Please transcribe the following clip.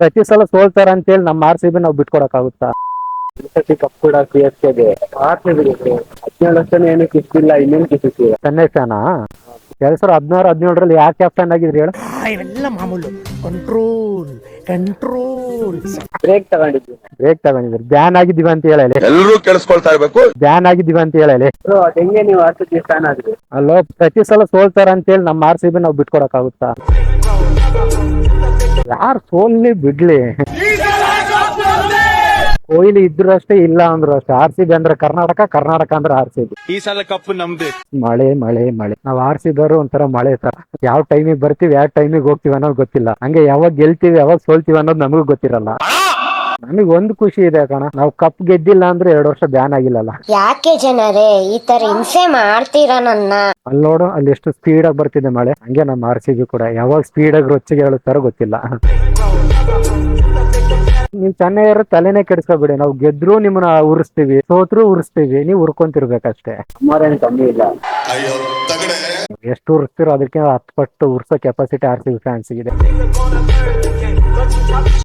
ಪ್ರತಿ ಸಲ ಸೋಲ್ತಾರ ಅಂತೇಳಿ ನಮ್ಮ ಆರ್ ಸಿ ಬಿ ನಾವು ಬಿಟ್ಕೊಡಕ್ಕಾಗುತ್ತಾ? ಕಪ್ ಕೂಡ CSKಗೆ ಆರ್‌ಸಿಬಿಗೆ 17 ವರ್ಷನೇ ಏನು ಕಿತ್ತಿಲ್ಲ, ಇನ್ನೇನು ಕಿತ್ತಿಲ್ಲ. ಚೆನ್ನೈ ಫ್ಯಾನಾ? 2016-17ರಲ್ಲಿ ಯಾಕೆ ಕ್ಯಾಪ್ಟನ್ ಆಗಿದ್ರಿ ಹೇಳು? ಇವೆಲ್ಲ ಮಾಮೂಲು. Control break ತಗೊಂಡಿದ್ವಿ. ಬ್ಯಾನ್ ಆಗಿದ್ದೀವಿ ಅಂತ ಹೇಳಲಿ, ಎಲ್ಲರೂ ಕೇಳಿಸ್ಕೊಳ್ತಾ ಇರ್ಬೇಕು. ಬ್ಯಾನ್ ಆಗಿದ್ದೀವಿ ಅಂತ ಹೇಳಲಿ. ಅದ್ ಹೆಂಗೆ ನೀವು ಆರ್‌ಸಿಬಿ ಫ್ಯಾನ್ ಆದ್ರಿ? ಅಲ್ಲೋ, ಪ್ರತಿ ಸಲ ಸೋಲ್ತಾರ ಅಂತೇಳಿ ನಮ್ಮ ಆರ್ ಸಿ ಬಿ ನಾವು ಬಿಟ್ಕೊಡಕ್ಕಾಗುತ್ತಾ? ಯಾರು ಸೋಲ್ಲಿ ಬಿಡ್ಲಿ, ಕೊಹ್ಲಿ ಇದ್ರು ಅಷ್ಟೇ, ಇಲ್ಲ ಅಂದ್ರು ಅಷ್ಟೇ. ಆರ್ ಸಿ ಬಿ ಅಂದ್ರೆ ಕರ್ನಾಟಕ, ಕರ್ನಾಟಕ ಅಂದ್ರೆ ಆರ್ ಸಿ ಬಿ. ಈ ಸಲ ಕಪ್ಪು ನಮ್ದೆ. ಮಳೆ ಮಳೆ ಮಳೆ. ನಾವ್ ಆರ್ ಸಿ ಬಿ ಒಂಥರ ಮಳೆ ತರ. ಯಾವ ಟೈಮಿಗೆ ಬರ್ತೀವಿ, ಯಾವ ಟೈಮಿಗೆ ಹೋಗ್ತೀವಿ ಅನ್ನೋದು ಗೊತ್ತಿಲ್ಲ. ಹಂಗೆ ಯಾವಾಗ ಗೆಲ್ತೀವಿ, ಯಾವಾಗ ಸೋಲ್ತೀವಿ ಅನ್ನೋದು ನಮಗೂ ಗೊತ್ತಿರಲ್ಲ. ನನಗ್ ಒಂದು ಖುಷಿ ಇದೆ ಕಣ, ನಾವು ಕಪ್ ಗೆದ್ದಿಲ್ಲ ಅಂದ್ರೆ 2 ವರ್ಷ ಬ್ಯಾನ್ ಆಗಿಲ್ಲಲ್ಲ. ಯಾಕೆ ಜನರೇ ಈ ತರ ಹಿಂಸೆ ಮಾಡ್ತೀರಾ ನನ್ನ? ಅಲ್ಲಿ ನೋಡು, ಅಲ್ಲಿ ಎಷ್ಟು ಸ್ಪೀಡ್ ಆಗಿ ಬರ್ತಿದೆ ಮಳೆ. ಹಂಗೆ ನಮ್ಮ ಆರ್ ಸಿ ಬಿ ಕೂಡ ಯಾವಾಗ ಸ್ಪೀಡ್ ಆಗಿ ರೊಚ್ಚಿಗೆ ಹೇಳುತ್ತಾರೋ ಗೊತ್ತಿಲ್ಲ. ನೀವ್ ಚೆನ್ನೈಯವರು ತಲೆನೇ ಕೆಡಿಸ್ಕೊಬಿಡಿ. ನಾವು ಗೆದ್ರು ನಿಮ್ಮನ್ನ ಉರಿಸ್ತೀವಿ, ಸೋತ್ರು ಉರಿಸ್ತೀವಿ, ನೀವು ಉರ್ಕೊಂತಿರ್ಬೇಕಷ್ಟೇ. ನಮ್ಮವ್ರೇನು ಕಮ್ಮಿ ಇಲ್ಲ. ಎಷ್ಟು ಉರಿಸ್ತಿರೋ ಅದಕ್ಕೆ 10 ಪಟ್ಟು ಉರ್ಸೋ capacity R C B fans ಇದೆ.